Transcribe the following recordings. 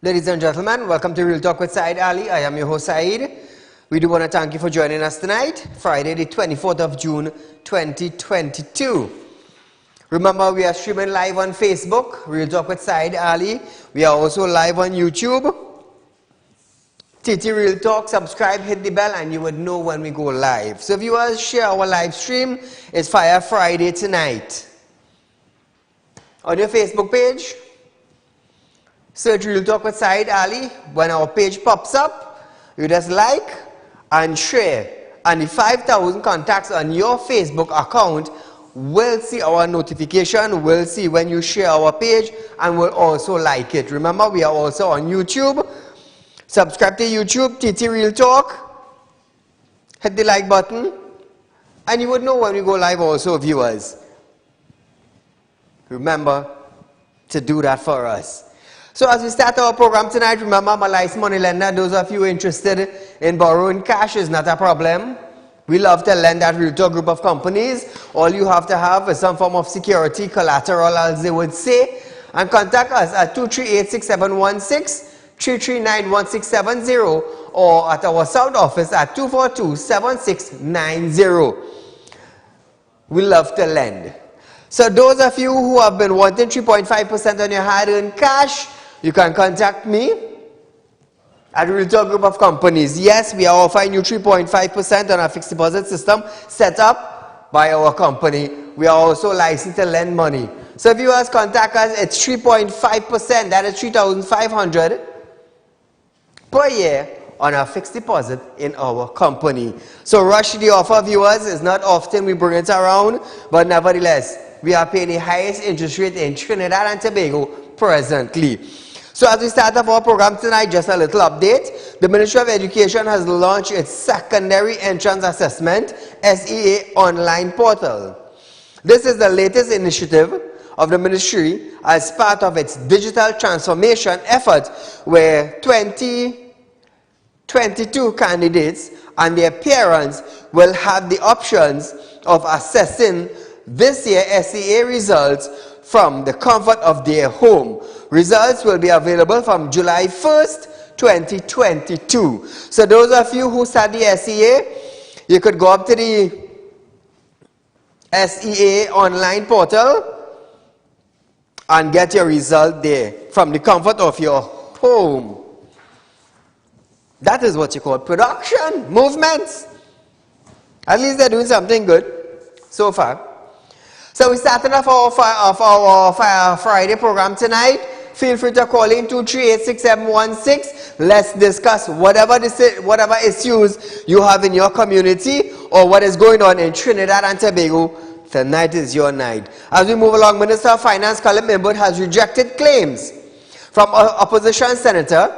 Ladies and gentlemen, welcome to Real Talk with Saieed Ali. I am your host Saeed. We do want to thank you for joining us tonight, Friday the 24th of June 2022. Remember, we are streaming live on Facebook, Real Talk with Saieed Ali. We are also live on YouTube. TT Real Talk, subscribe, hit the bell, and you would know when we go live. So viewers, share our live stream. It's Fire Friday tonight. On your Facebook page, search Real Talk with Saieed Ali. When our page pops up, you just like and share. And the 5,000 contacts on your Facebook account will see our notification, will see when you share our page, and will also like it. Remember, we are also on YouTube. Subscribe to YouTube, TT Real Talk. Hit the like button. And you would know when we go live also, viewers. Remember to do that for us. So as we start our program tonight, remember, I'm a licensed money lender. Those of you interested in borrowing cash is not a problem. We love to lend at Real Talk group of companies. All you have to have is some form of security, collateral as they would say. And contact us at 238-6716, 339-1670, or at our South office at 242-7690. We love to lend. So those of you who have been wanting 3.5% on your hard-earned cash, you can contact me at Real Talk group of companies. Yes, we are offering you 3.5% on our fixed deposit system set up by our company. We are also licensed to lend money. So if you guys contact us, it's 3.5%. That is $3,500 per year on our fixed deposit in our company. So rush the offer, viewers. It's not often we bring it around, but nevertheless, we are paying the highest interest rate in Trinidad and Tobago presently. So as we start off our program tonight, just a little update. The Ministry of Education has launched its Secondary Entrance Assessment, SEA online portal. This is the latest initiative of the ministry as part of its digital transformation effort, where 22 candidates and their parents will have the options of assessing this year's SEA results from the comfort of their home. Results will be available from July 1st, 2022. So those of you who study SEA, you could go up to the SEA online portal and get your result there from the comfort of your home. That is what you call production, movements. At least they're doing something good so far. So we started off our Friday program tonight. Feel free to call in 238-6716. Let's discuss whatever issues you have in your community or what is going on in Trinidad and Tobago. Tonight is your night. As we move along, Minister of Finance Colin Imbert has rejected claims from opposition Senator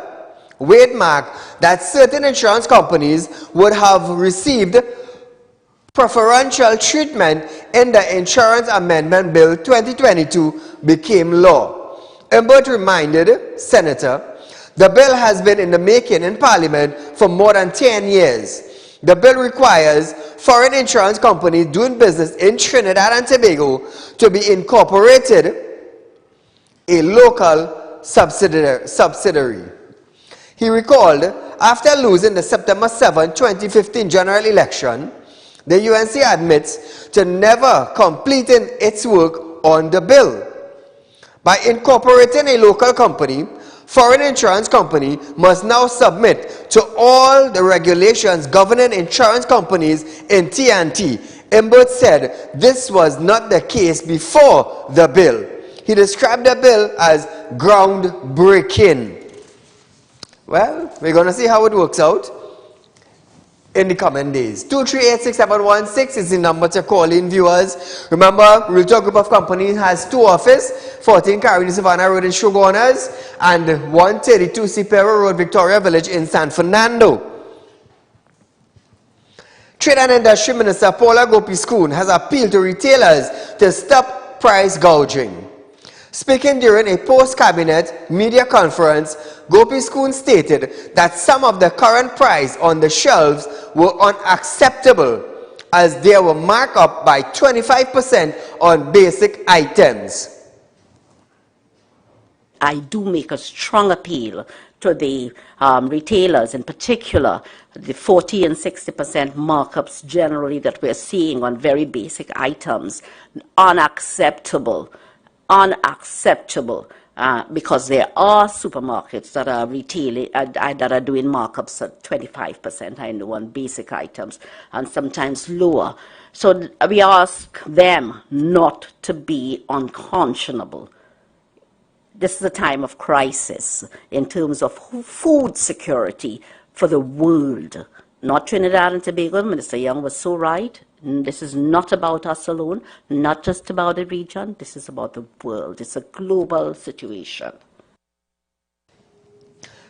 Wade Mark that certain insurance companies would have received preferential treatment in the Insurance Amendment Bill 2022 became law. Imbert reminded Senator, the bill has been in the making in Parliament for more than 10 years. The bill requires foreign insurance companies doing business in Trinidad and Tobago to be incorporated a local subsidiary. He recalled, after losing the September 7, 2015 general election, the UNC admits to never completing its work on the bill. By incorporating a local company, foreign insurance company must now submit to all the regulations governing insurance companies in TNT. Imbert said this was not the case before the bill. He described the bill as groundbreaking. Well, we're going to see how it works out in the coming days. 238-6716 is the number to call in, viewers. Remember, Real Talk group of companies has two offices, 14 Carolina Savannah Road in Shoguners and 132 Cipero Road, Victoria Village in San Fernando. Trade and Industry Minister Paula Gopi-Skoon has appealed to retailers to stop price gouging. Speaking during a post-cabinet media conference, Gopi-Skoon stated that some of the current price on the shelves were unacceptable as they were marked up by 25% on basic items. I do make a strong appeal to the retailers, in particular, the 40 and 60% markups generally that we're seeing on very basic items, unacceptable, unacceptable. Because there are supermarkets that are retailing, that are doing markups at 25%, I know, on basic items, and sometimes lower. So we ask them not to be unconscionable. This is a time of crisis in terms of food security for the world. Not Trinidad and Tobago. Minister Young was so right. This is not about us alone, not just about the region. This is about the world. It's a global situation.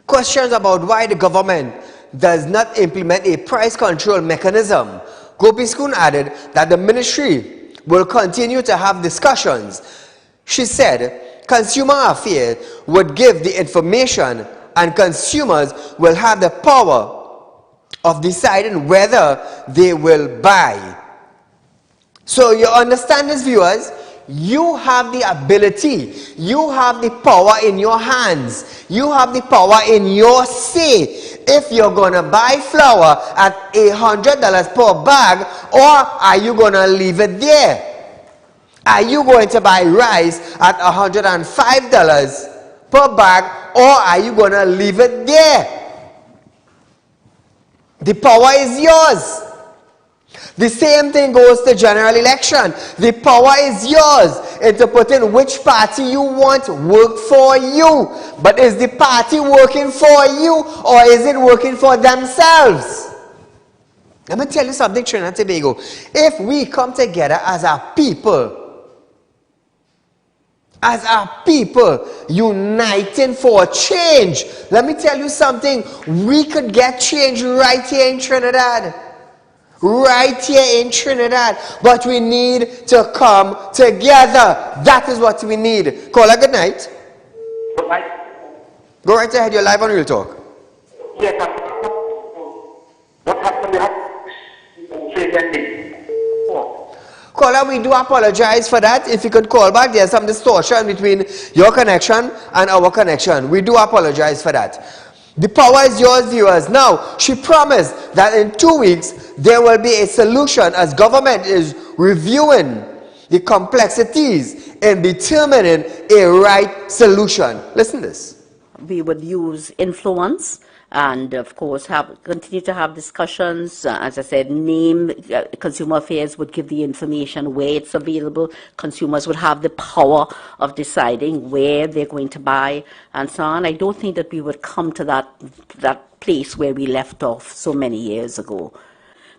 Questions about why the government does not implement a price control mechanism. Gopi Skun added that the ministry will continue to have discussions. She said Consumer Affairs would give the information and consumers will have the power of deciding whether they will buy. So you understand this, viewers? You have the ability, you have the power in your hands, you have the power in your say. If you're going to buy flour at $100 per bag, or are you going to leave it there? Are you going to buy rice at $105 per bag, or are you going to leave it there? The power is yours. The same thing goes to general election. The power is yours into putting which party you want work for you. But is the party working for you, or is it working for themselves? Let me tell you something, Trinidad and Tobago. If we come together as a people, uniting for change, let me tell you something, we could get change right here in Trinidad. Right here in Trinidad. But we need to come together. That is what we need. Caller, good night. Good night. Go right ahead, you're live on Real Talk. Yes, what happened? Caller, we do apologize for that. If you could call back, there's some distortion between your connection and our connection. We do apologize for that. The power is yours, viewers. Now, she promised that in 2 weeks, there will be a solution as government is reviewing the complexities in determining a right solution. Listen to this. We would use influence and, of course, continue to have discussions. As I said, Consumer Affairs would give the information where it's available. Consumers would have the power of deciding where they're going to buy and so on. I don't think that we would come to that place where we left off so many years ago.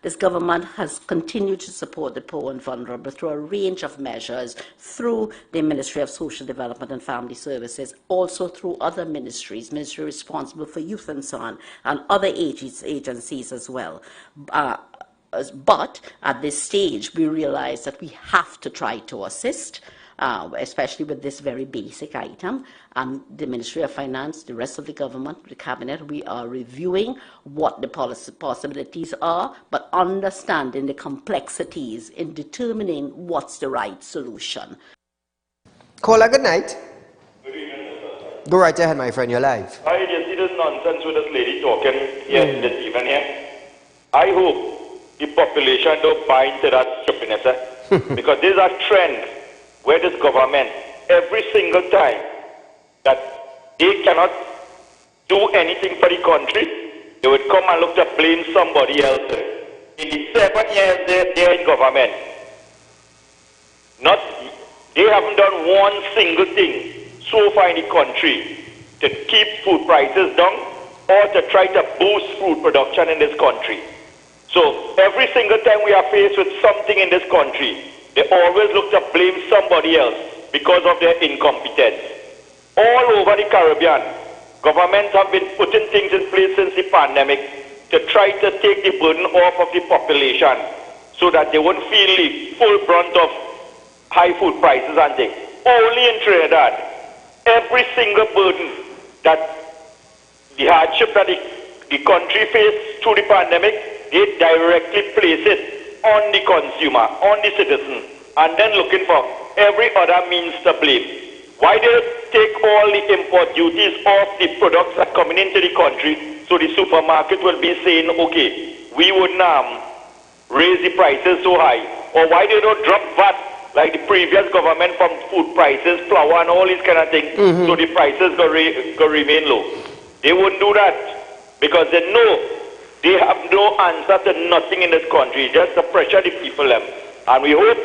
This government has continued to support the poor and vulnerable through a range of measures, through the Ministry of Social Development and Family Services, also through other ministries, ministry responsible for youth and so on, and other agencies as well. But at this stage, we realize that we have to try to assist, especially with this very basic item. And the Ministry of Finance, the rest of the government, the cabinet, we are reviewing what the policy possibilities are, but understanding the complexities in determining what's the right solution. Caller, good night. Good evening, sir. Go right ahead, my friend, you're live. I just see this nonsense with this lady talking here this evening here. I hope the population don't buy into that stupidness, because there's a trend where this government, every single time that they cannot do anything for the country, they would come and look to blame somebody else. In the 7 years they're in government, they haven't done one single thing so far in the country to keep food prices down or to try to boost food production in this country. So every single time we are faced with something in this country, they always look to blame somebody else because of their incompetence. All over the Caribbean, governments have been putting things in place since the pandemic to try to take the burden off of the population so that they won't feel the full brunt of high food prices and things. Only in Trinidad, every single burden that the hardship that the country faced through the pandemic, they directly place it on the consumer, on the citizen, and then looking for every other means to blame. Why they take all the import duties off the products that are coming into the country, so the supermarket will be saying, okay, we wouldn't raise the prices so high. Or why they don't drop VAT like the previous government from food prices, flour and all these kind of things, so the prices go remain low. They wouldn't do that because they know they have no answer to nothing in this country, just to pressure the people. And we hope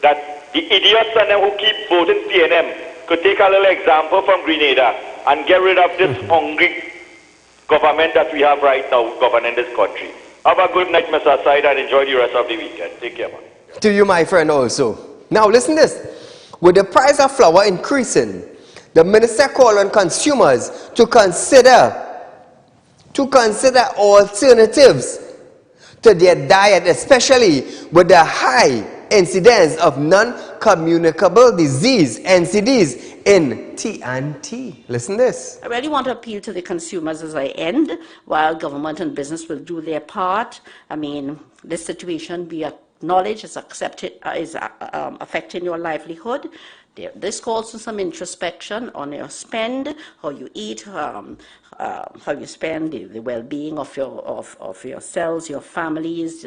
that the idiots and them who keep voting PNM could take a little example from Grenada and get rid of this hungry government that we have right now governing this country. Have a good night, Mr. Saieed, and enjoy the rest of the weekend. Take care, man. To you, my friend, also. Now, listen to this. With the price of flour increasing, the minister called on consumers to consider alternatives to their diet, especially with the high incidence of non-communicable disease, NCDs, in TNT. Listen to this. I really want to appeal to the consumers as I end. While government and business will do their part, I mean, this situation, we acknowledge, is affecting your livelihood. This calls for some introspection on your spend, how you eat, how you spend, the well-being of yourselves, your families.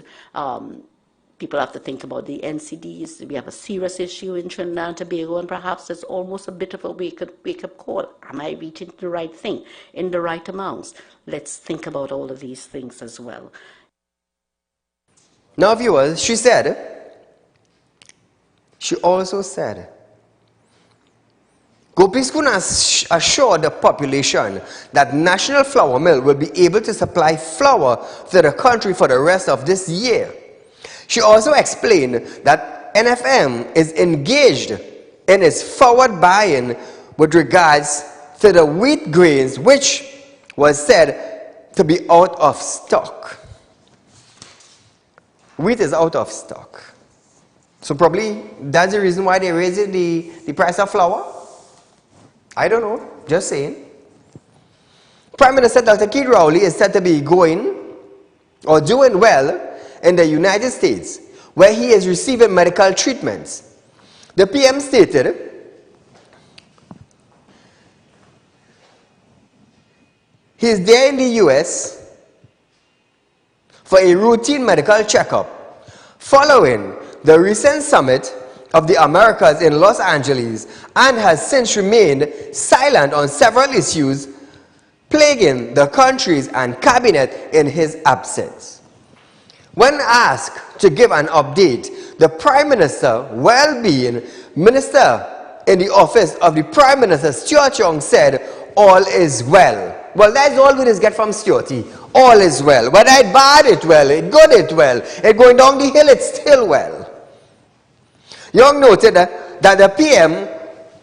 People have to think about the NCDs. We have a serious issue in Trinidad and Tobago, and perhaps it's almost a bit of a wake-up call. Am I reaching the right thing in the right amounts? Let's think about all of these things as well. Now, viewers, she also said, Gopiskun has assured the population that National Flour Mill will be able to supply flour to the country for the rest of this year. She also explained that NFM is engaged in its forward buying with regards to the wheat grains, which was said to be out of stock. Wheat is out of stock. So probably that's the reason why they raised the price of flour. I don't know, just saying. Prime Minister Dr. Keith Rowley is said to be doing well in the United States, where he is receiving medical treatments. The PM stated, he is there in the US for a routine medical checkup, following the recent summit of the Americas in Los Angeles, and has since remained silent on several issues plaguing the countries and cabinet in his absence. When asked to give an update, the Prime Minister, well-being Minister in the office of the Prime Minister, Stuart Young, said, all is well. Well, that's all we just get from Stuarty. All is well. Whether it bad, it well. It good, it well. It going down the hill, it's still well. Young noted that the PM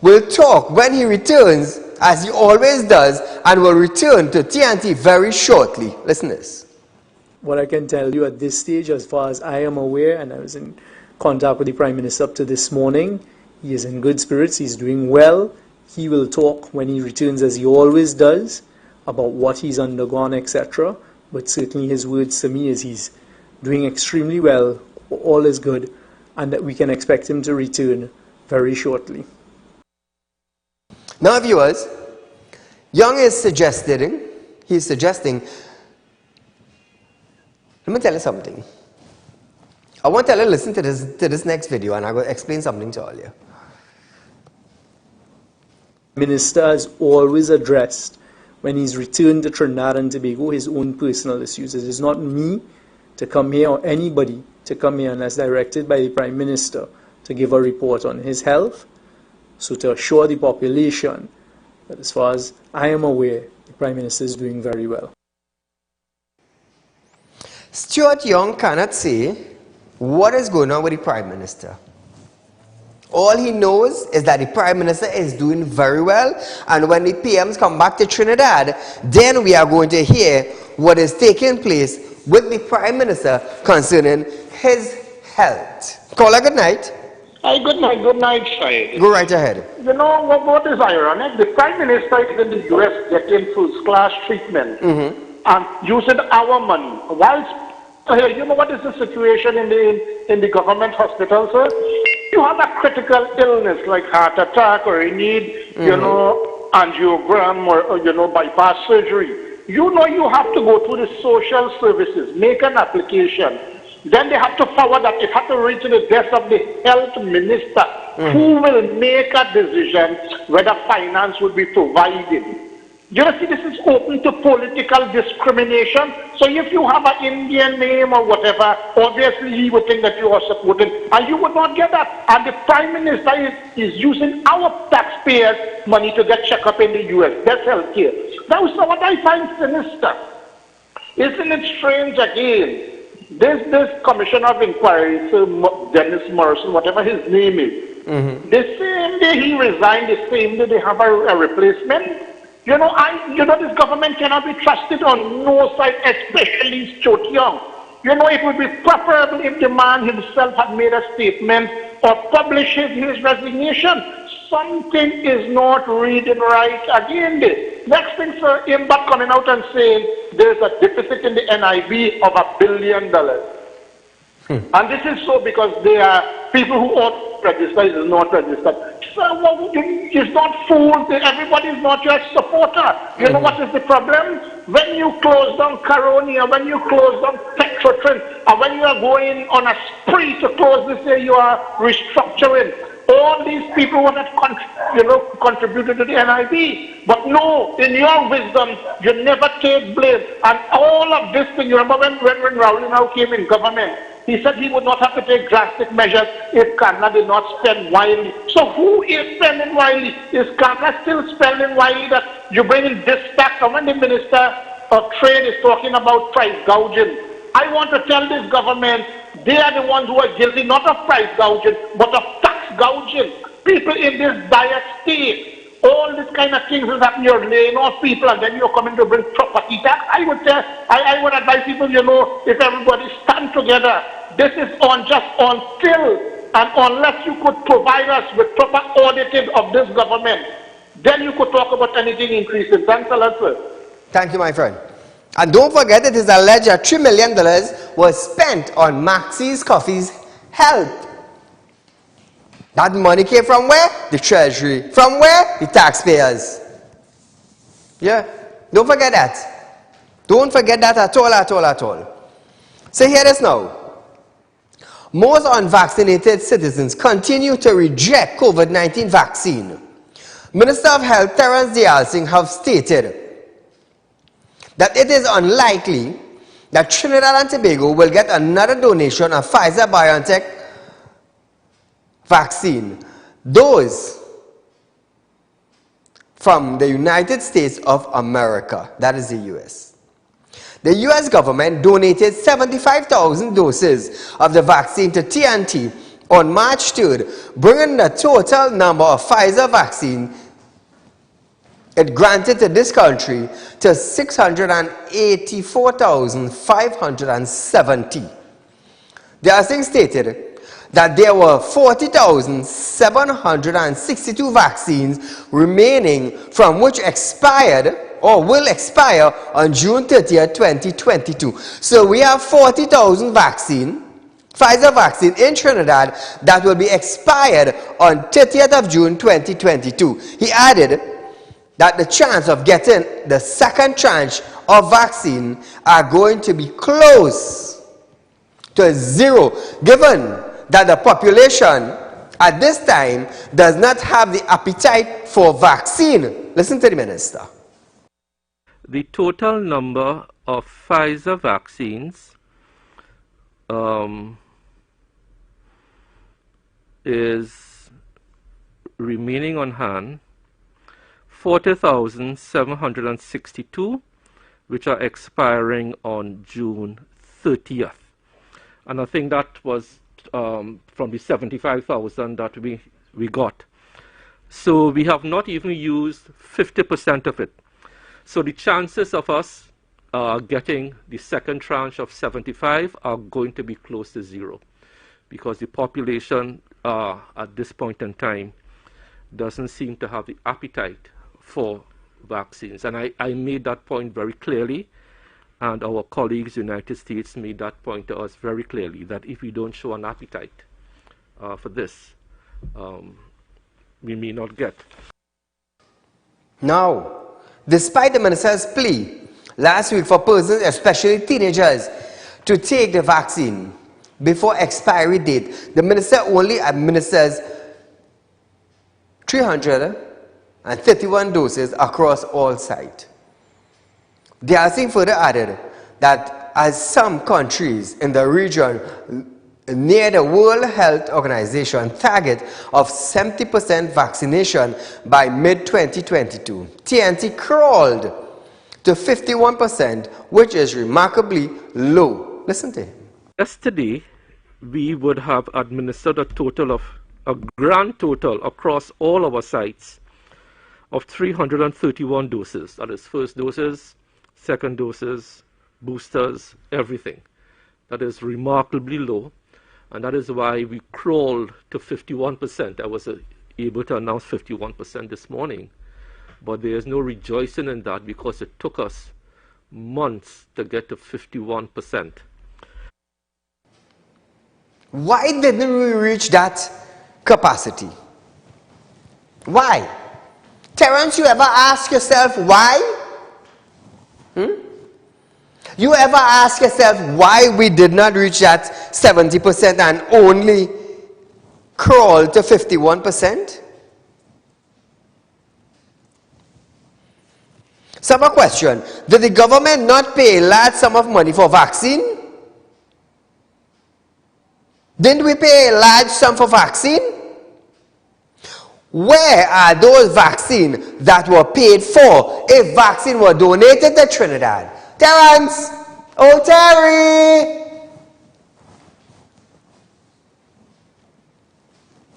will talk when he returns, as he always does, and will return to TNT very shortly. Listen to this. What I can tell you at this stage, as far as I am aware, and I was in contact with the Prime Minister up to this morning, he is in good spirits, he's doing well. He will talk when he returns, as he always does, about what he's undergone, etc. But certainly his words to me is he's doing extremely well, all is good, and that we can expect him to return very shortly. Now, viewers, Young is suggesting, let me tell you something. I want to tell you, listen to this next video, and I'm going to explain something to all you. Minister has always addressed, when he's returned to Trinidad and Tobago, his own personal issues. It is not me to come here, or anybody to come here unless directed by the Prime Minister to give a report on his health. So to assure the population that as far as I am aware, the Prime Minister is doing very well. Stuart Young cannot say what is going on with the Prime Minister. All he knows is that the Prime Minister is doing very well, and when the PMs come back to Trinidad, then we are going to hear what is taking place with the Prime Minister concerning his health. Caller, good night. Hi, good night, Saieed. Go right ahead. You know what is ironic? The Prime Minister is in the US getting first-class treatment and using our money. Whilst, you know what is the situation in the government hospital, sir? You have a critical illness like heart attack, or you need you know, angiogram or, you know, bypass surgery, you know you have to go through the social services, make an application. Then they have to forward that. It has to reach to the desk of the health minister, who will make a decision whether finance would be provided. You know, see, this is open to political discrimination. So if you have an Indian name or whatever, obviously he would think that you are supporting, and you would not get that. And the Prime Minister is using our taxpayers' money to get checkup in the U.S. That's healthcare. Now, so what I find sinister, isn't it strange again? This Commissioner of Inquiry, Sir Dennis Morrison, whatever his name is, the same day he resigned, the same day they have a replacement. You know, this government cannot be trusted on no side, especially Chot Young. You know, it would be preferable if the man himself had made a statement or published his resignation. Something is not reading right again. Next thing, Sir Imbat coming out and saying there's a deficit in the NIB of $1 billion. And this is so because there are people who ought to register, is not registered. So well, it's not fools, everybody is not your supporter. You know what is the problem? When you close down Caronia, when you close down Petrotrin, and when you are going on a spree to close this year, you are restructuring. All these people would have contributed to the NIB. But no, in your wisdom, you never take blame. And all of this thing, you remember when Raul now came in government, he said he would not have to take drastic measures if Canada did not spend widely. So who is spending widely? Is Canada still spending widely that you bring in this tax? And when the Minister of Trade is talking about price gouging, I want to tell this government, they are the ones who are guilty not of price gouging, but of tax gouging. People in this dire state, all this kind of things is happening. You're laying off people and then you're coming to bring property tax. I would advise people, you know, if everybody stand together, this is unjust until and unless you could provide us with proper auditing of this government, then you could talk about anything increasing. Thanks a lot, sir. Thank you, my friend. And don't forget, it is alleged that $3 million was spent on Maxie's Coffee's health. That money came from where? The Treasury. From where? The taxpayers. Yeah. Don't forget that. Don't forget that at all, at all, at all. So hear this now. Most unvaccinated citizens continue to reject COVID-19 vaccine. Minister of Health Terence Dialsingh have stated that it is unlikely that Trinidad and Tobago will get another donation of Pfizer-BioNTech vaccine. Those from the United States of America, that is the US. The US government donated 75,000 doses of the vaccine to TNT on March 3rd, bringing the total number of Pfizer vaccine it granted to this country to 684,570. Dialsingh stated that there were 40,762 vaccines remaining, from which expired or will expire on June 30th, 2022. So we have 40,000 vaccine, Pfizer vaccine in Trinidad that will be expired on 30th of June 2022. He added that the chance of getting the second tranche of vaccine are going to be close to zero, given that the population at this time does not have the appetite for vaccine. Listen to the minister. The total number of Pfizer vaccines is remaining on hand 40,762, which are expiring on June 30th. And I think that was from the 75,000 that we got. So we have not even used 50% of it. So the chances of us getting the second tranche of 75 are going to be close to zero, because the population at this point in time doesn't seem to have the appetite for vaccines. And I made that point very clearly, and our colleagues in the United States made that point to us very clearly, that if we don't show an appetite for this, we may not get. Now, despite the minister's plea last week for persons, especially teenagers, to take the vaccine before expiry date, the minister only administers 331 doses across all sites. The RC further added that as some countries in the region near the World Health Organization target of 70% vaccination by mid-2022, TNT crawled to 51%, which is remarkably low. Listen to him. Yesterday, we would have administered a grand total across all our sites of 331 doses. That is first doses, second doses, boosters, everything. That is remarkably low, and that is why we crawled to 51%. I was able to announce 51% this morning, but there is no rejoicing in that because it took us months to get to 51%. Why didn't we reach that capacity? Why? Terence, you ever ask yourself why? You ever ask yourself why we did not reach that 70% and only crawl to 51%? So a question, did the government not pay a large sum of money for vaccine? Didn't we pay a large sum for vaccine? Where are those vaccines that were paid for if vaccine were donated to Trinidad? Terence! Oh, Terry!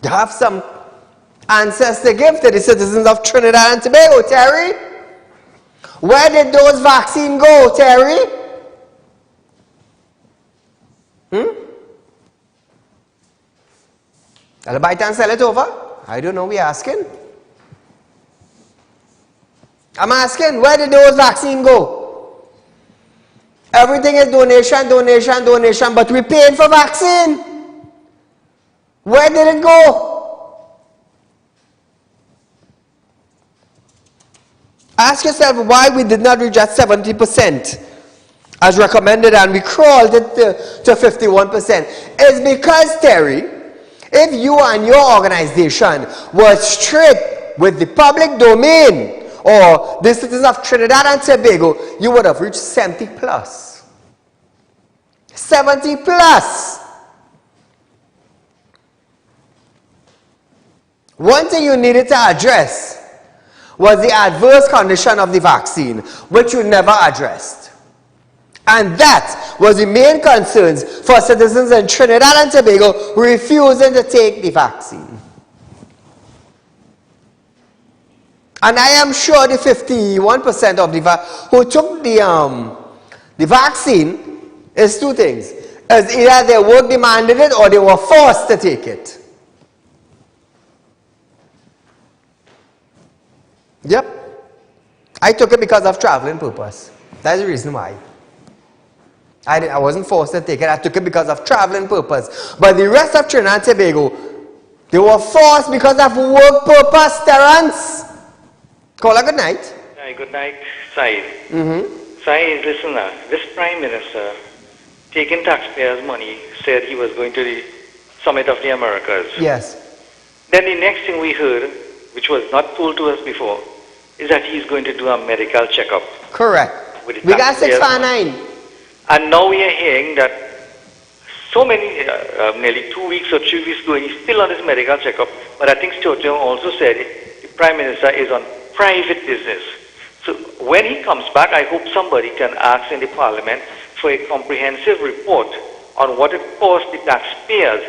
You have some answers to give to the citizens of Trinidad and Tobago, Terry? Where did those vaccines go, Terry? I'll buy it and sell it over? I don't know, we're asking. I'm asking, where did those vaccines go? Everything is donation, donation, donation, but we paid for vaccine. Where did it go? Ask yourself why we did not reach that 70% as recommended and we crawled it to 51%. It's because, Terry, if you and your organization were strict with the public domain or the citizens of Trinidad and Tobago, you would have reached 70 plus. 70 plus. One thing you needed to address was the adverse condition of the vaccine, which you never addressed. And that was the main concerns for citizens in Trinidad and Tobago refusing to take the vaccine. And I am sure the 51% of who took the vaccine is two things. It's either their work demanded it or they were forced to take it. Yep. I took it because of traveling purpose. That's the reason why. I wasn't forced to take it. I took it because of traveling purpose. But the rest of Trinidad and Tobago, they were forced because of work purpose, Terence. Call a good night. Hi, good night, Saeed. Saeed, listen now. This Prime Minister, taking taxpayers' money, said he was going to the Summit of the Americas. Yes. Then the next thing we heard, which was not told to us before, is that he's going to do a medical checkup. Correct. With the We got taxpayers' 659. And now we are hearing that so many, nearly 2 weeks or 3 weeks ago, he's still on his medical checkup. But I think Stuart Young also said the Prime Minister is on private business. So when he comes back, I hope somebody can ask in the Parliament for a comprehensive report on what it costs the taxpayers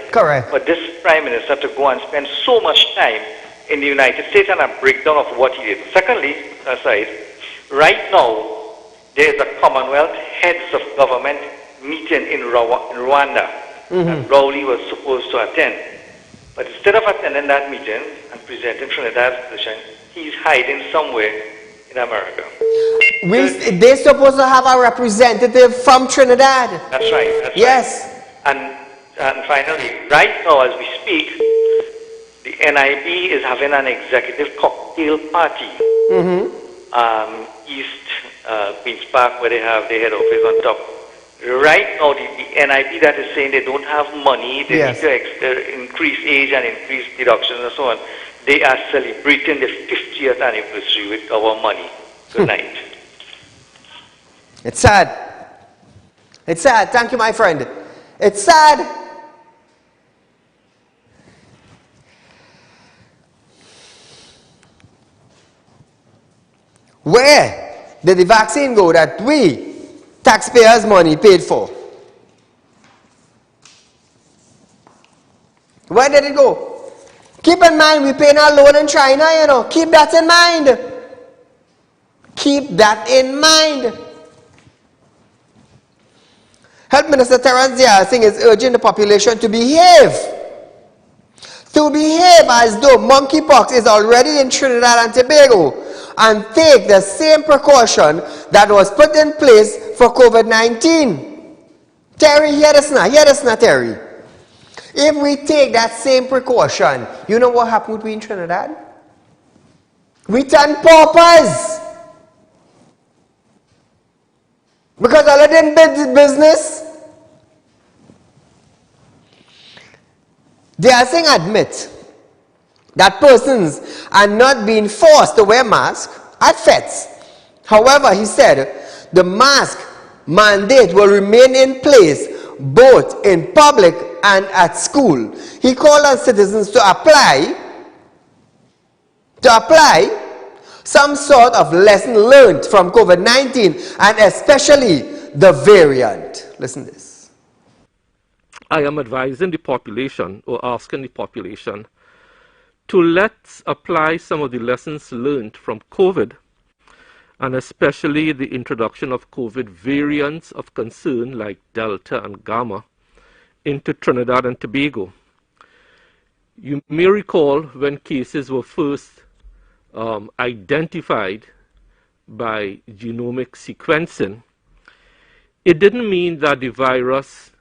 for this Prime Minister to go and spend so much time in the United States, and a breakdown of what he did. Secondly, aside, right now, there is a Commonwealth Heads of Government meeting in Rwanda that Rowley was supposed to attend. But instead of attending that meeting and presenting Trinidad's position, he's hiding somewhere in America. They're supposed to have a representative from Trinidad. That's right. That's yes. Right. And finally, right now as we speak, the NIB is having an executive cocktail cocktail party. East Queen's Park, where they have their head office on top. Right now, the NIP that is saying they don't have money, they need to increase age and increase deductions and so on. They are celebrating the 50th anniversary with our money tonight. It's sad. It's sad. Thank you, my friend. It's sad. Where did the vaccine go that we, taxpayers' money, paid for? Where did it go? Keep in mind, we paying our loan in China, you know. Keep that in mind. Keep that in mind. Health Minister Terence Singh is urging the population to behave. To behave as though monkeypox is already in Trinidad and Tobago, and take the same precaution that was put in place for COVID-19. Terry, hear this now, Terry. If we take that same precaution, you know what happened in Trinidad? We turn paupers. Because all of them did business. They are saying admit that persons are not being forced to wear masks at fetes. However, he said the mask mandate will remain in place both in public and at school. He called on citizens to apply some sort of lesson learned from COVID-19 and especially the variant. Listen to this. I am advising the population or asking the population to let's apply some of the lessons learned from COVID, and especially the introduction of COVID variants of concern like Delta and Gamma into Trinidad and Tobago. You may recall when cases were first identified by genomic sequencing, it didn't mean that the virus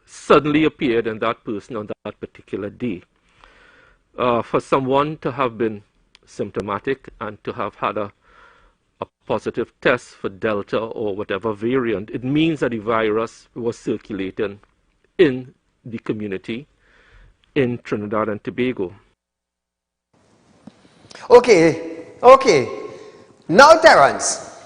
suddenly appeared in that person on that particular day. For someone to have been symptomatic and to have had a positive test for Delta or whatever variant, it means that the virus was circulating in the community in Trinidad and Tobago. Okay. Now, Terence,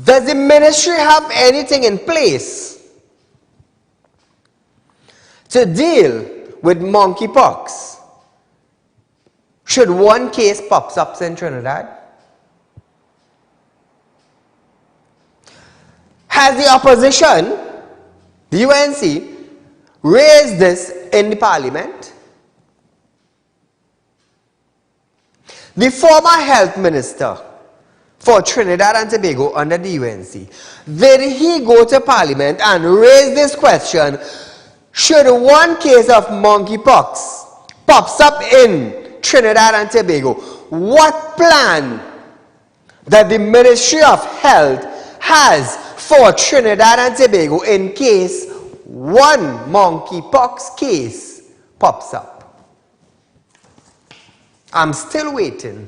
does the ministry have anything in place to deal with monkeypox should one case pops up in Trinidad? Has the opposition, the UNC, raised this in the parliament? The former health minister for Trinidad and Tobago under the UNC, did he go to parliament and raise this question? Should one case of monkeypox pops up in Trinidad and Tobago, what plan that the Ministry of Health has for Trinidad and Tobago in case one monkeypox case pops up? I'm still waiting.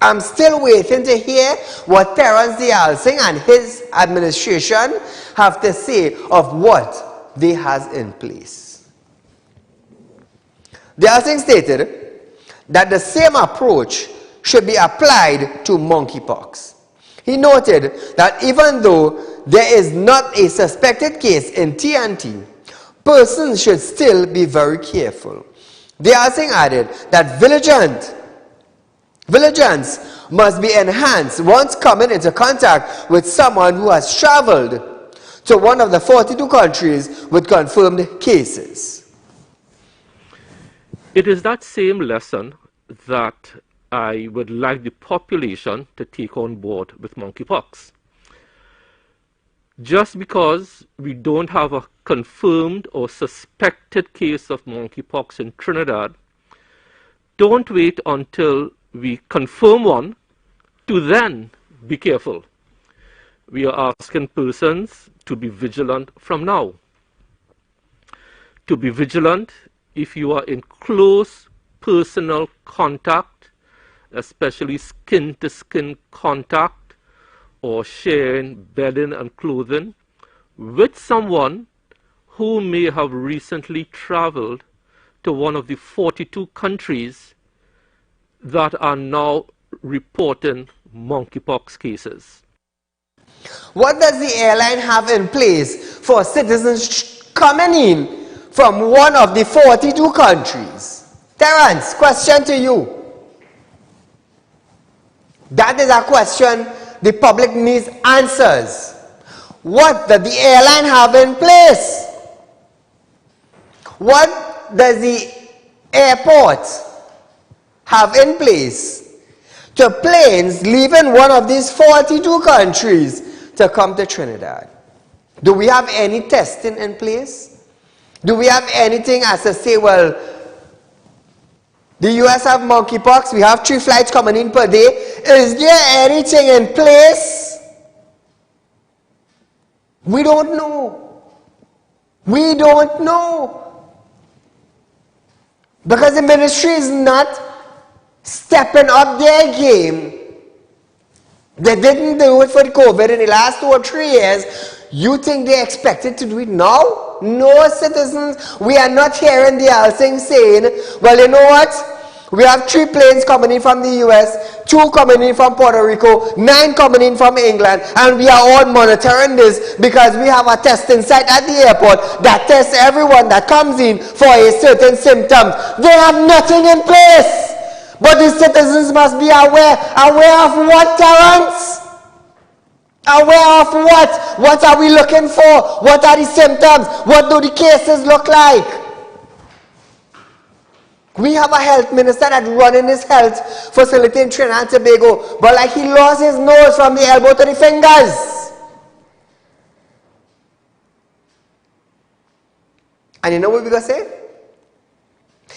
I'm still waiting to hear what Terence Singh and his administration have to say of what they has in place. Singh stated that the same approach should be applied to monkeypox. He noted that even though there is not a suspected case in TNT, persons should still be very careful. Singh added that vigilance must be enhanced once coming into contact with someone who has traveled to one of the 42 countries with confirmed cases. It is that same lesson that I would like the population to take on board with monkeypox. Just because we don't have a confirmed or suspected case of monkeypox in Trinidad, don't wait until we confirm one to then be careful. We are asking persons to be vigilant from now. To be vigilant if you are in close personal contact, especially skin-to-skin contact, or sharing bedding and clothing with someone who may have recently traveled to one of the 42 countries that are now reporting monkeypox cases. What does the airline have in place for citizens coming in from one of the 42 countries? Terence, question to you. That is a question the public needs answers. What does the airline have in place? What does the airport have in place to planes leaving one of these 42 countries to come to Trinidad? Do we have any testing in place? Do we have anything as to say, well, the US have monkeypox, we have 3 flights coming in per day. Is there anything in place? We don't know. We don't know. Because the ministry is not stepping up their game. They didn't do it for the COVID in the last 2 or 3 years. You think they expected to do it now? No, citizens. We are not hearing the thing saying, well, you know what? We have 3 planes coming in from the US, 2 coming in from Puerto Rico, 9 coming in from England, and we are all monitoring this because we have a testing site at the airport that tests everyone that comes in for a certain symptom. They have nothing in place. But the citizens must be aware. Aware of what, Terence? Aware of what? What are we looking for? What are the symptoms? What do the cases look like? We have a health minister that's running his health facility in Trinidad and Tobago, but like he lost his nose from the elbow to the fingers. And you know what we're going to say?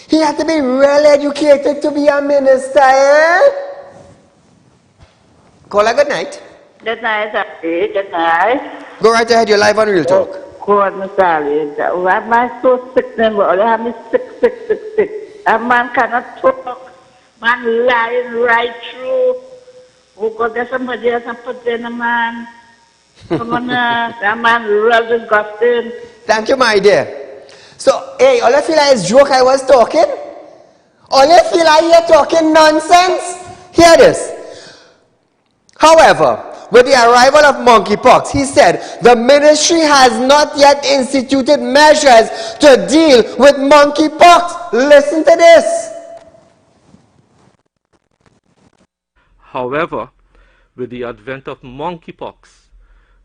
He had to be well educated to be a minister, eh? Call her good night. Good night, Ali. Good night. Go right ahead, you're live on Real Talk. Go on, Miss Ali. Why am I so sick then? Well, I have me sick. A man cannot talk. Man lying right through. Oh God, there's somebody else and put in a man. Come on, that man real disgusting. Thank you, my dear. So, hey, all I feel like is joke I was talking. All I feel like you're talking nonsense. Hear this. However, with the arrival of monkeypox, he said, the ministry has not yet instituted measures to deal with monkeypox. Listen to this. However, with the advent of monkeypox,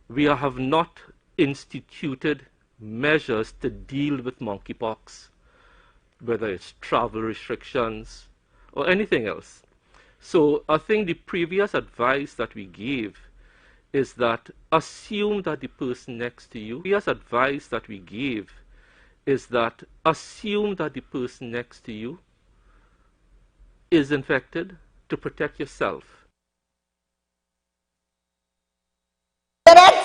we have not instituted measures to deal with monkeypox, whether it's travel restrictions or anything else. So I think the previous advice that we gave is that assume that the person next to you, previous advice that we gave is that assume that the person next to you is infected to protect yourself. Hear that?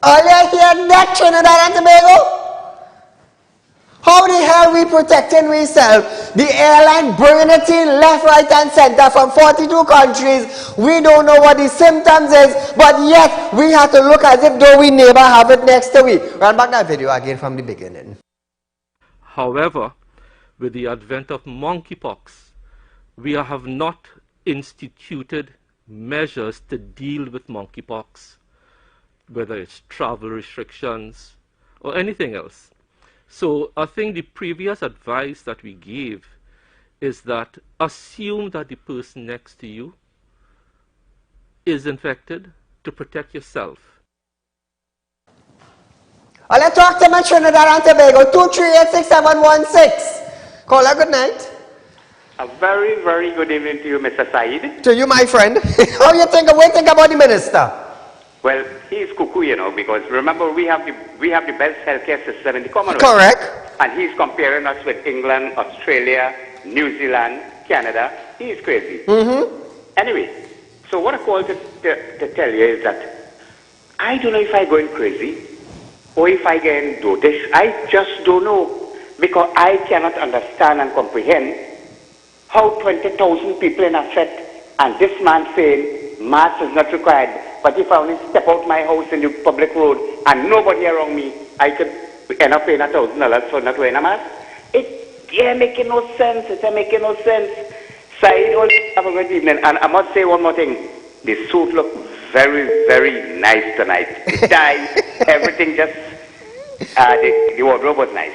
All you hear that, Trinidad and Tobago? How the hell we protecting ourselves? The airline bringing it in left, right, and center from 42 countries. We don't know what the symptoms is, but yet we have to look as if though we neighbor have it next to we. Run back that video again from the beginning. However, with the advent of monkeypox, we have not instituted measures to deal with monkeypox, whether it's travel restrictions or anything else. So I think the previous advice that we gave is that assume that the person next to you is infected to protect yourself. Let's talk to my Trinidad and Tobago, 2386716. Call her good night. A very, very good evening to you, Mr. Saeed. To you, my friend. How you think? What do you think about the minister? Well, he's cuckoo, you know, because remember we have the best healthcare system in the Commonwealth. Correct. And he's comparing us with England, Australia, New Zealand, Canada. He's crazy. Anyway, so what I called to tell you is that I don't know if I'm going crazy or if I get dotish. I just don't know, because I cannot understand and comprehend how 20,000 people in a set, and this man saying mask is not required, but if I only step out my house in the public road and nobody around me, I could end up paying $1,000 for not wearing a mask? It ain't making no sense. It ain't making no sense. Saeed Ali, have a good evening. And I must say one more thing. The suit looked very, very nice tonight. The tie, everything just, the wardrobe was nice.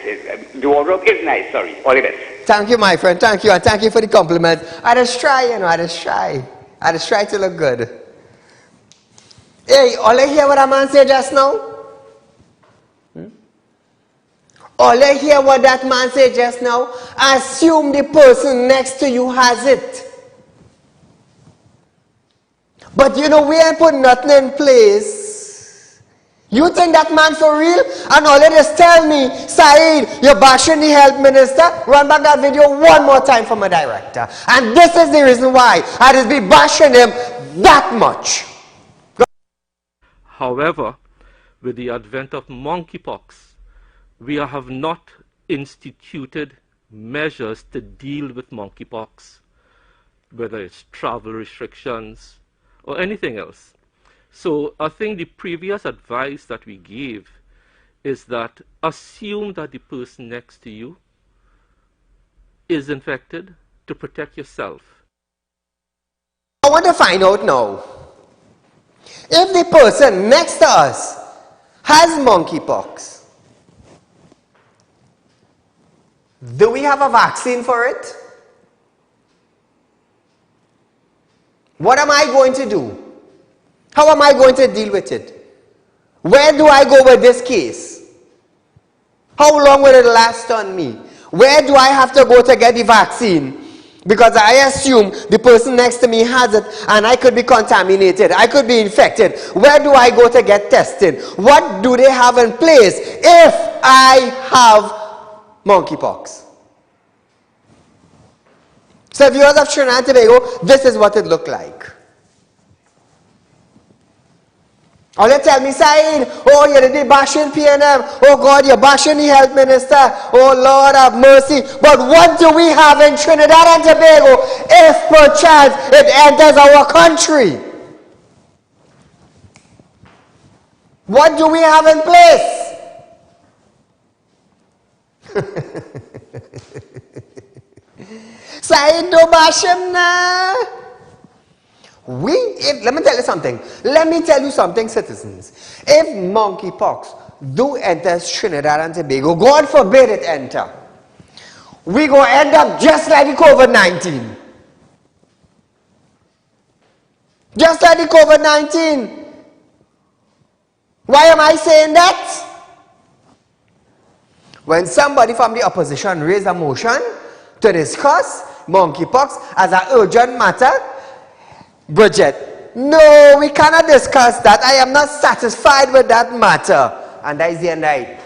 The wardrobe is nice, sorry. All the best. Thank you, my friend. Thank you. And thank you for the compliment. I just try, I just try to look good. Hey, all I hear what a man said just now? All I hear what that man said just now? Assume the person next to you has it. But we ain't put nothing in place. You think that man for real? And all they just tell me, Saeed, you're bashing the health minister. Run back that video one more time for my director. And this is the reason why I just be bashing him that much. However, with the advent of monkeypox, we have not instituted measures to deal with monkeypox, whether it's travel restrictions or anything else. So I think the previous advice that we gave is that assume that the person next to you is infected to protect yourself. I want to find out now, if the person next to us has monkeypox, do we have a vaccine for it? What am I going to do? How am I going to deal with it? Where do I go with this case? How long will it last on me? Where do I have to go to get the vaccine? Because I assume the person next to me has it and I could be contaminated. I could be infected. Where do I go to get tested? What do they have in place if I have monkeypox? So viewers of Trinidad and Tobago, this is what it looked like. Or they tell me, Saeed, oh, you're bashing PNM. Oh, God, you're bashing the health minister. Oh, Lord, have mercy. But what do we have in Trinidad and Tobago if perchance it enters our country? What do we have in place? Saeed, don't bash him now. Let me tell you something. Let me tell you something, citizens. If monkeypox do enter Trinidad and Tobago, God forbid it enter, we go end up just like the COVID-19. Just like the COVID-19. Why am I saying that? When somebody from the opposition raised a motion to discuss monkeypox as an urgent matter, Bridget, no, we cannot discuss that. I am not satisfied with that matter. And that is the end of it.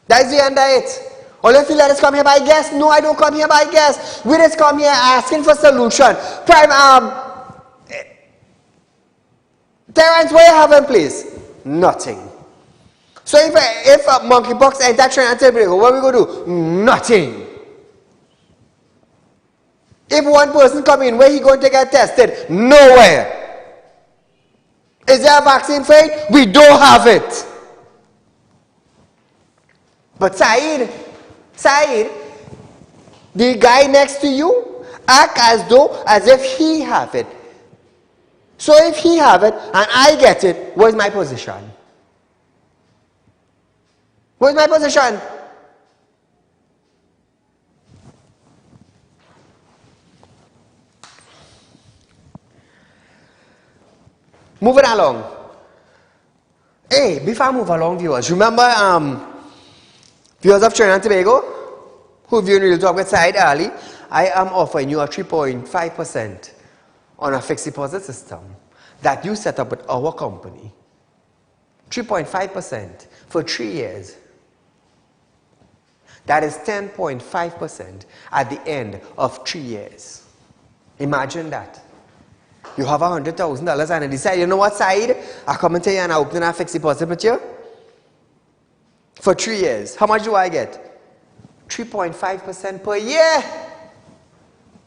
That is the end of it. Or if you let us come here by guess, no, I don't come here by guess. We just come here asking for solution. Terrence, what you have in place? Nothing. So if monkeypox enter Trinidad and Tobago, what are we going to do? Nothing. If one person come in, where he going to get tested? Nowhere. Is there a vaccine for it? We don't have it. But Saeed, the guy next to you, act as if he have it. So if he have it and I get it, where's my position? Where's my position? Moving along. Hey, before I move along, viewers, remember, viewers of Trinidad and Tobago, who view Real Talk with Saieed Ali, I am offering you a 3.5% on a fixed deposit system that you set up with our company. 3.5% for 3 years. That is 10.5% at the end of 3 years. Imagine that. You have $100,000 and I decide, you know what, Saeed? I come and tell you and I open a fixed deposit with you for 3 years. How much do I get? 3.5% per year.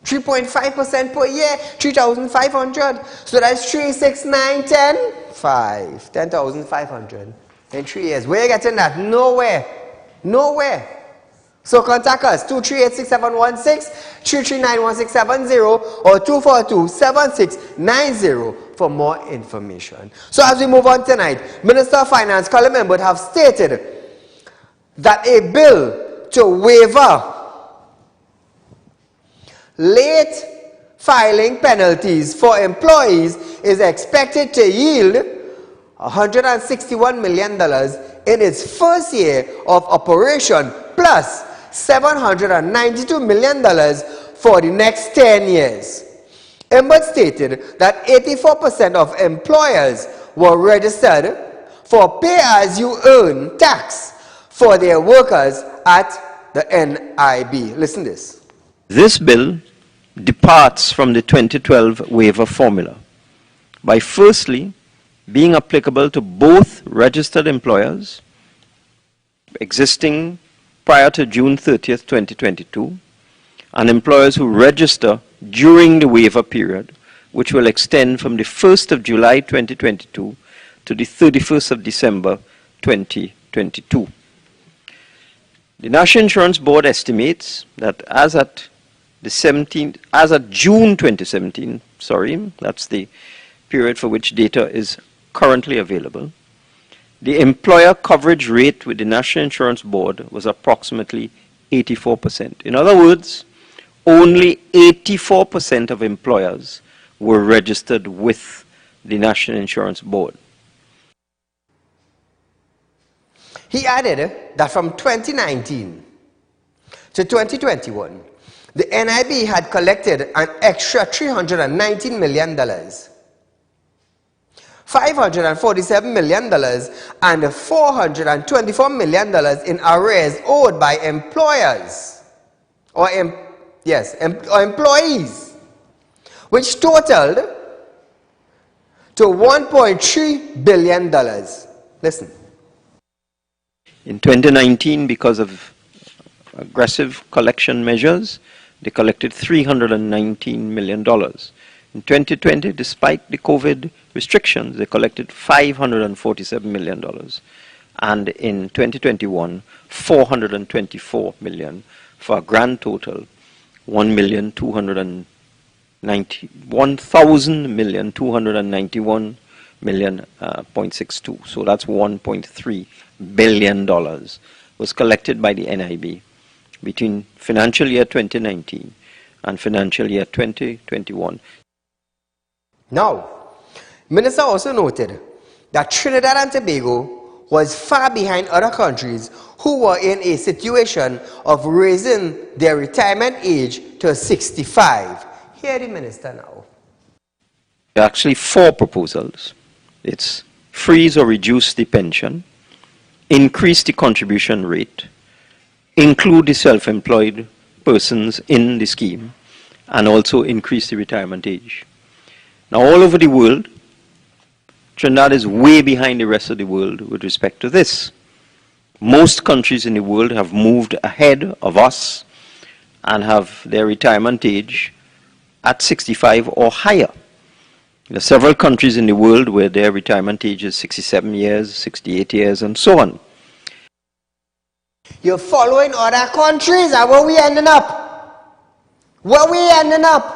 3.5% per year, 3,500. So that's 3, 6, 9, 10, 5. 10,500 in 3 years. Where are you getting that? Nowhere. Nowhere. So contact us 2386716, 3391670, or 2427690 for more information. So as we move on tonight, Minister of Finance Colin Members have stated that a bill to waiver late filing penalties for employees is expected to yield $161 million in its first year of operation, plus $792 million for the next 10 years. Emmett stated that 84% of employers were registered for pay-as-you-earn tax for their workers at the NIB. Listen to this. This bill departs from the 2012 waiver formula by firstly being applicable to both registered employers existing prior to June 30th, 2022, and employers who register during the waiver period, which will extend from the 1st of July 2022 to the 31st of December 2022. The National Insurance Board estimates that as at June 2017, that's the period for which data is currently available, the employer coverage rate with the National Insurance Board was approximately 84%. In other words, only 84% of employers were registered with the National Insurance Board. He added that from 2019 to 2021, the NIB had collected an extra $319 million, $547 million, and $424 million in arrears owed by employers or employees, which totaled to $1.3 billion. Listen. In 2019, because of aggressive collection measures, they collected $319 million. In 2020, despite the COVID restrictions, they collected $547 million. And in 2021, $424 million, for a grand total, $1,291,000,000.62. So that's $1.3 billion was collected by the NIB between financial year 2019 and financial year 2021. Now, Minister also noted that Trinidad and Tobago was far behind other countries who were in a situation of raising their retirement age to 65. Hear the Minister now. There are actually 4 proposals. It's freeze or reduce the pension, increase the contribution rate, include the self-employed persons in the scheme, and also increase the retirement age. Now, all over the world, Trinidad is way behind the rest of the world with respect to this. Most countries in the world have moved ahead of us and have their retirement age at 65 or higher. There are several countries in the world where their retirement age is 67 years, 68 years, and so on. You're following other countries, and where we ending up? Where we ending up?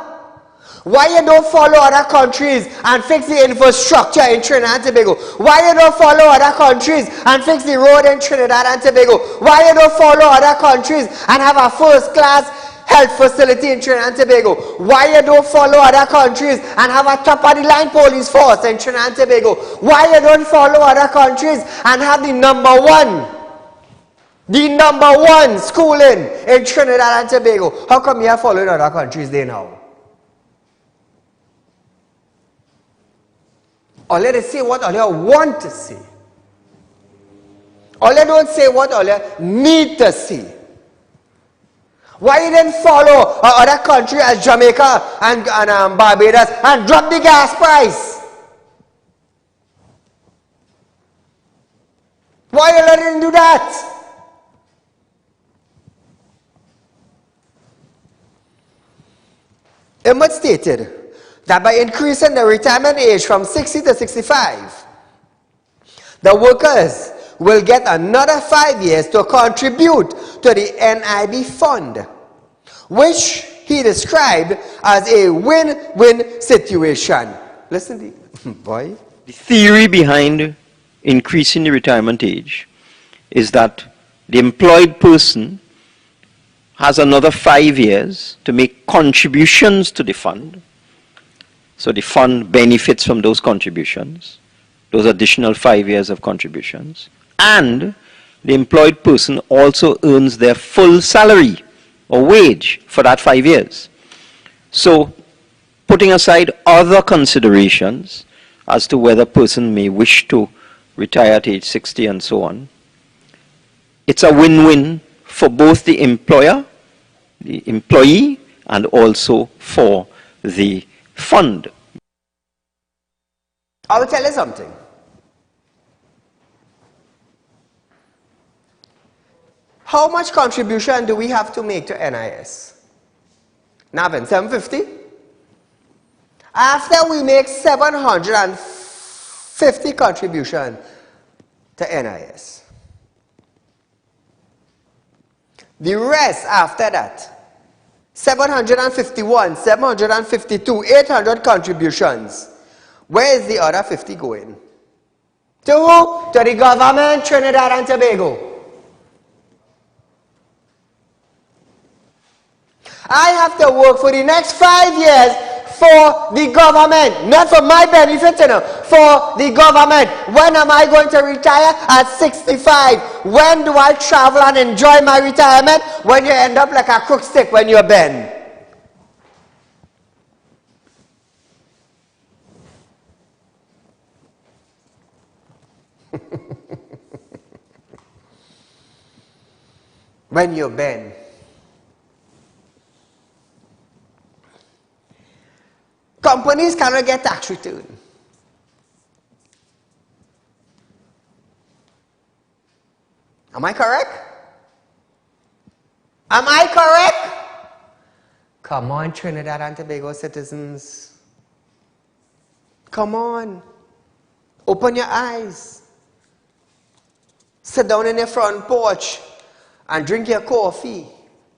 Why you don't follow other countries and fix the infrastructure in Trinidad and Tobago? Why you don't follow other countries and fix the road in Trinidad and Tobago? Why you don't follow other countries and have a first-class health facility in Trinidad and Tobago? Why you don't follow other countries and have a top-of-the-line police force in Trinidad and Tobago? Why you don't follow other countries and have the number one schooling in Trinidad and Tobago? How come you are following other countries there now? Or let us say what all you want to say. Or let don't say what all you need to say. Why you didn't follow other countries as Jamaica and Barbados and drop the gas price? Why you letting do that? The 2012 waiver formula by firstly being applicable to both registered employers existing prior to June 30th, 2022, and employers who register during the waiver period, which will extend from the 1st of July 2022 to the 31st of December 2022. Emmett stated that by increasing the retirement age from 60 to 65, the workers will get another 5 years to contribute to the NIB fund, which he described as a win-win situation. Listen to boy. The theory behind increasing the retirement age is that the employed person has another 5 years to make contributions to the fund. So the fund benefits from those contributions, those additional 5 years of contributions. And the employed person also earns their full salary or wage for that 5 years. So putting aside other considerations as to whether a person may wish to retire at age 60 and so on, it's a win-win for both the employer, the employee, and also for the fund. I will tell you something. How much contribution do we have to make to NIS? Navin, 750? After we make 750 contribution to NIS, the rest after that, 751, 752, 800 contributions, where is the other 50 going? To who? To the government, Trinidad and Tobago. I have to work for the next 5 years for the government, not for my benefit, for the government. When am I going to retire? At 65. When do I travel and enjoy my retirement? When you end up like a crook stick when you're bent. When you're bent. Companies cannot get tax return. Am I correct? Am I correct? Come on, Trinidad and Tobago citizens. Come on. Open your eyes. Sit down in your front porch and drink your coffee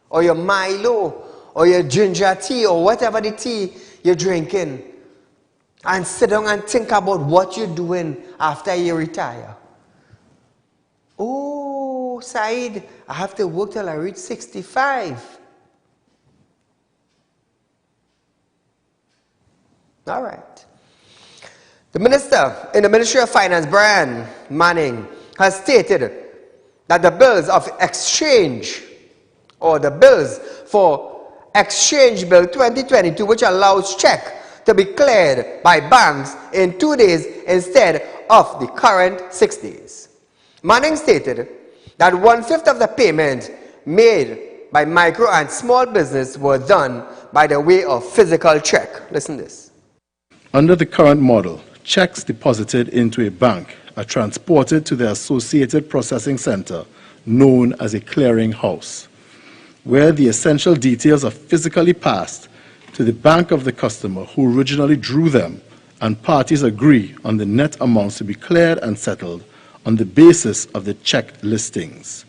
or your Milo or your ginger tea or whatever the tea you're drinking, and sit down and think about what you're doing after you retire. Oh, Saeed, I have to work till I reach 65. All right. The minister in the Ministry of Finance, Brian Manning, has stated that the bills of exchange, or the bills for Exchange Bill 2022, which allows check to be cleared by banks in 2 days instead of the current 6 days. Manning stated that 1/5 of the payment made by micro and small business were done by the way of physical check. Listen to this. Under the current model, checks deposited into a bank are transported to the associated processing center known as a clearing house, where the essential details are physically passed to the bank of the customer who originally drew them, and parties agree on the net amounts to be cleared and settled on the basis of the check listings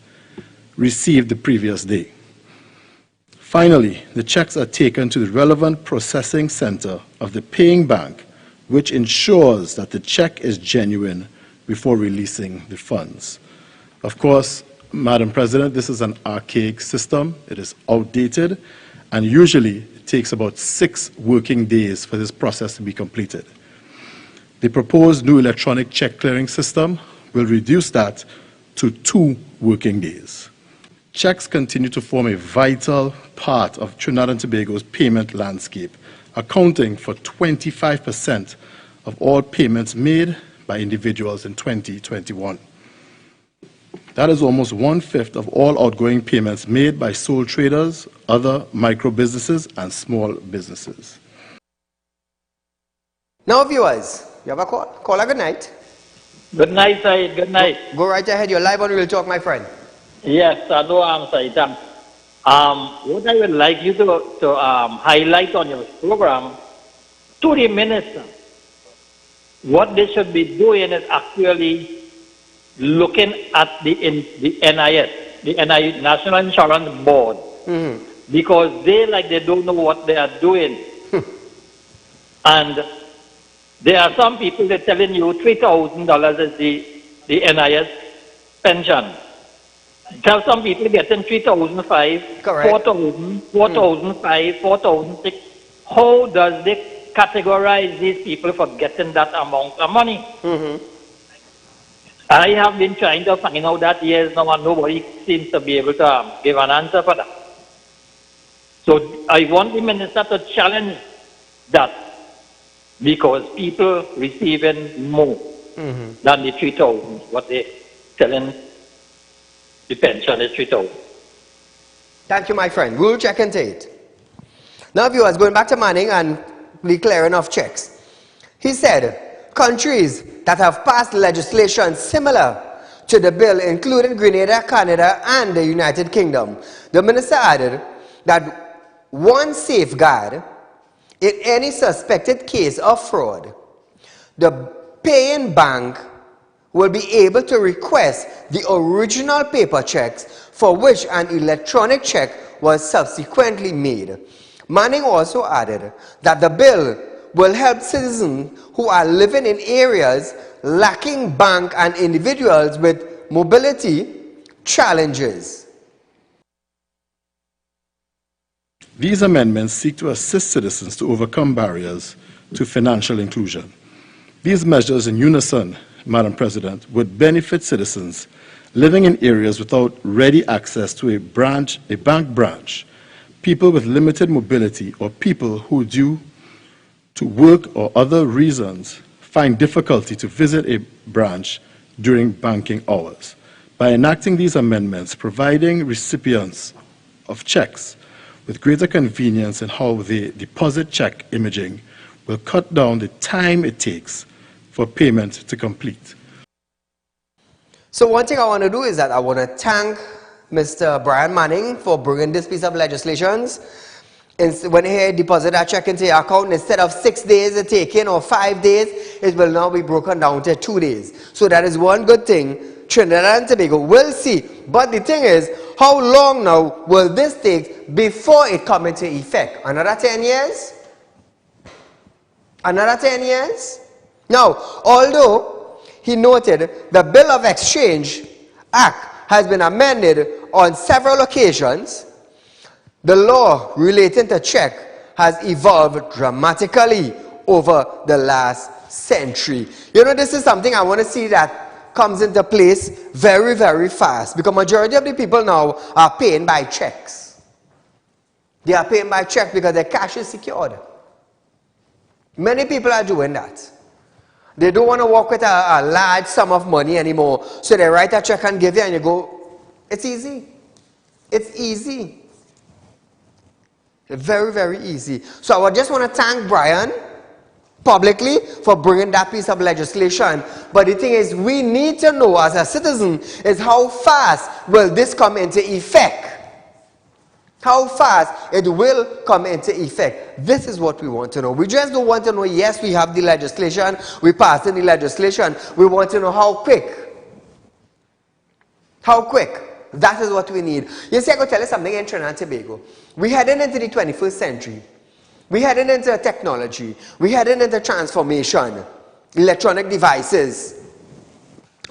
received the previous day. Finally, the checks are taken to the relevant processing center of the paying bank, which ensures that the check is genuine before releasing the funds. Of course, Madam President, this is an archaic system. It is outdated, and usually it takes about 6 working days for this process to be completed. The proposed new electronic check clearing system will reduce that to 2 working days. Checks continue to form a vital part of Trinidad and Tobago's payment landscape, accounting for 25% of all payments made by individuals in 2021. That is almost 1/5 of all outgoing payments made by sole traders, other micro businesses, and small businesses. Now, viewers, you have a call? Call a good night. Good night, Saeed. Good night. Go right ahead. You're live on Real Talk, my friend. Yes, I know I'm Saeed. What I would like you to highlight on your program to the minister, what they should be doing is actually looking at the NIS, the NIS, National Insurance Board, because they don't know what they are doing. And there are some people that are telling you $3,000 is the NIS pension. Tell some people getting 3,005, 4,000, 4,005, 4,006. How does they categorize these people for getting that amount of money? I have been trying to find out that years now, and nobody seems to be able to give an answer for that. So I want the minister to challenge that, because people receiving more than the 3,000, what they telling the pension is 3,000. Thank you, my friend. We'll check into it. Now, viewers, going back to Manning and the clearing of checks. He said, countries that have passed legislation similar to the bill, including Grenada, Canada, and the United Kingdom. The minister added that one safeguard in any suspected case of fraud, the paying bank will be able to request the original paper checks for which an electronic check was subsequently made. Manning also added that the bill will help citizens who are living in areas lacking bank and individuals with mobility challenges. These amendments seek to assist citizens to overcome barriers to financial inclusion. These measures in unison, Madam President, would benefit citizens living in areas without ready access to a bank branch, people with limited mobility, or people who, due to work or other reasons, find difficulty to visit a branch during banking hours. By enacting these amendments, providing recipients of checks with greater convenience in how they deposit check imaging will cut down the time it takes for payment to complete. So one thing I want to do is that I want to thank Mr. Brian Manning for bringing this piece of legislation. When he deposit that check into your account, instead of 6 days it taking or 5 days, it will now be broken down to 2 days. So that is one good thing Trinidad and Tobago will see. But the thing is, how long now will this take before it come into effect? Another 10 years? Another 10 years? Now, although he noted the Bill of Exchange Act has been amended on several occasions, the law relating to check has evolved dramatically over the last century. You know, this is something I want to see that comes into place very, very fast, because majority of the people now are paying by checks. They are paying by check because their cash is secured. Many people are doing that. They don't want to work with a large sum of money anymore, so they write a check and give you and you go, it's easy. It's easy. Very, very easy. So I just want to thank Brian publicly for bringing that piece of legislation. But the thing is, we need to know as a citizen is how fast will this come into effect. How fast it will come into effect. This is what we want to know. We just don't want to know, yes, we have the legislation, we passed in the legislation. We want to know how quick. How quick. That is what we need. You see, I could tell you something in Trinidad and Tobago. We heading into the 21st century. We heading into technology. We heading into transformation. Electronic devices.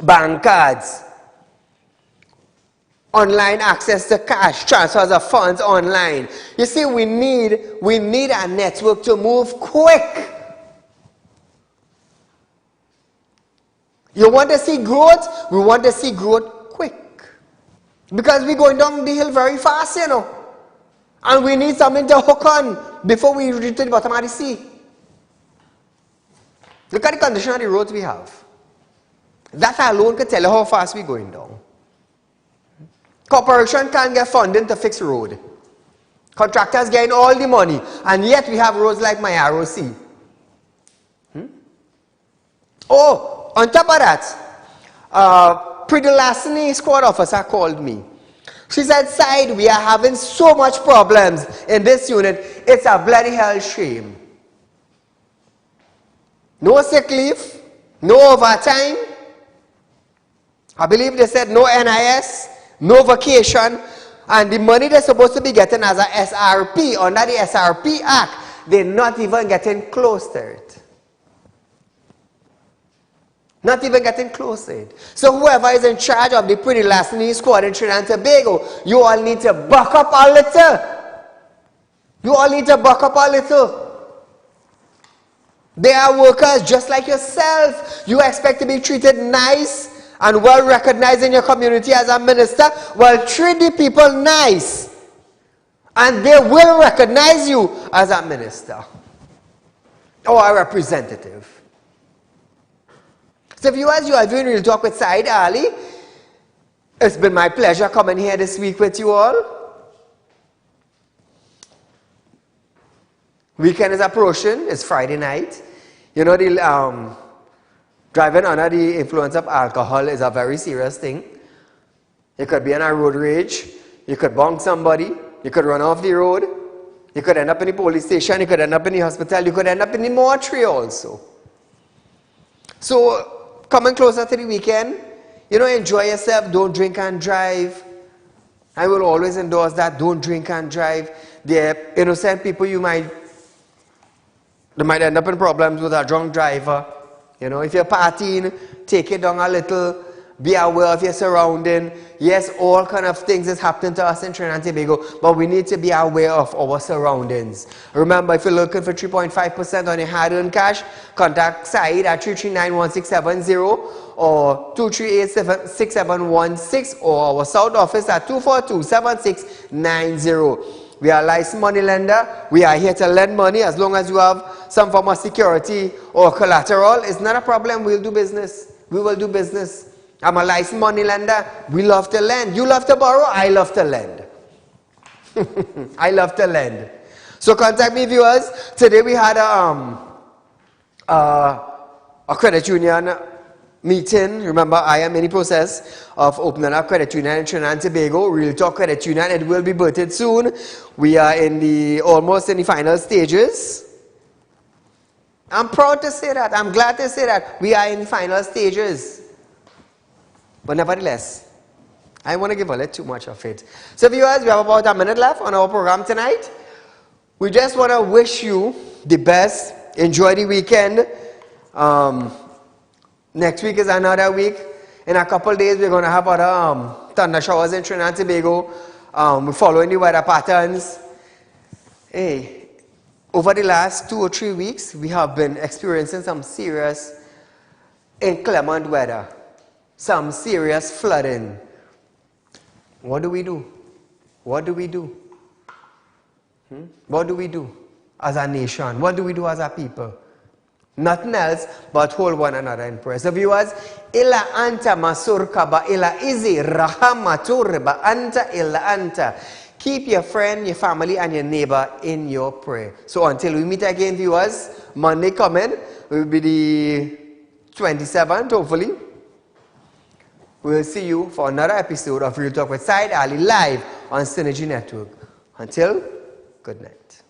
Bank cards. Online access to cash. Transfers of funds online. You see, we need a network to move quick. You want to see growth? We want to see growth quick. Because we're going down the hill very fast, you know. And we need something to hook on before we reach to the bottom of the sea. Look at the condition of the roads we have. That alone can tell you how fast we're going down. Corporation can't get funding to fix road. Contractors getting all the money. And yet we have roads like my ROC. Oh, on top of that, Pretty Lassany squad officer called me. She said, Saieed, we are having so much problems in this unit. It's a bloody hell shame. No sick leave, no overtime. I believe they said no NIS, no vacation, and the money they're supposed to be getting as a SRP under the SRP Act, they're not even getting close to it. Not even getting close to it. So whoever is in charge of the pretty last knee squad in Trinidad and Tobago, you all need to buck up a little. You all need to buck up a little. They are workers just like yourself. You expect to be treated nice and well recognized in your community as a minister. Well, treat the people nice, and they will recognize you as a minister or a representative. So viewers, you are doing Real Talk with Saieed Ali. It's been my pleasure coming here this week with you all. Weekend is approaching. It's Friday night. You know, the driving under the influence of alcohol is a very serious thing. You could be in a road rage. You could bonk somebody. You could run off the road. You could end up in the police station. You could end up in the hospital. You could end up in the mortuary also. So, coming closer to the weekend, you know, enjoy yourself. Don't drink and drive. I will always endorse that. Don't drink and drive. They're innocent people. They might end up in problems with a drunk driver. You know, if you're partying, take it down a little. Be aware of your surrounding. Yes, all kind of things is happening to us in Trinidad and Tobago, but we need to be aware of our surroundings. Remember, if you're looking for 3.5% on your hard-earned cash, contact Saieed at 339-1670 or 238-6716 or our South office at 242-7690. We are a licensed money lender. We are here to lend money as long as you have some form of security or collateral. It's not a problem. We'll do business. We will do business. I'm a licensed money lender. We love to lend. You love to borrow. I love to lend. I love to lend. So contact me, viewers. Today we had a credit union meeting. Remember, I am in the process of opening up credit union in Trinidad and Tobago. Real Talk Credit Union. It will be birthed soon. We are almost in the final stages. I'm proud to say that. I'm glad to say that we are in the final stages. But nevertheless, I want to give a little too much of it. So viewers, we have about a minute left on our program tonight. We just want to wish you the best. Enjoy the weekend. Next week is another week. In a couple of days, we're going to have other thunder showers in Trinidad and Tobago. We're following the weather patterns. Hey, over the last 2 or 3 weeks, we have been experiencing some serious inclement weather. Some serious flooding. What do we do? What do we do? What do we do as a nation? What do we do as a people? Nothing else but hold one another in prayer. So viewers, ila anta masurkaba ila izi rahamaturba anta ila anta. Keep your friend, your family, and your neighbor in your prayer. So until we meet again, viewers, Monday coming will be the 27th, hopefully. We'll see you for another episode of Real Talk with Saieed Ali live on Synergy Network. Until, good night.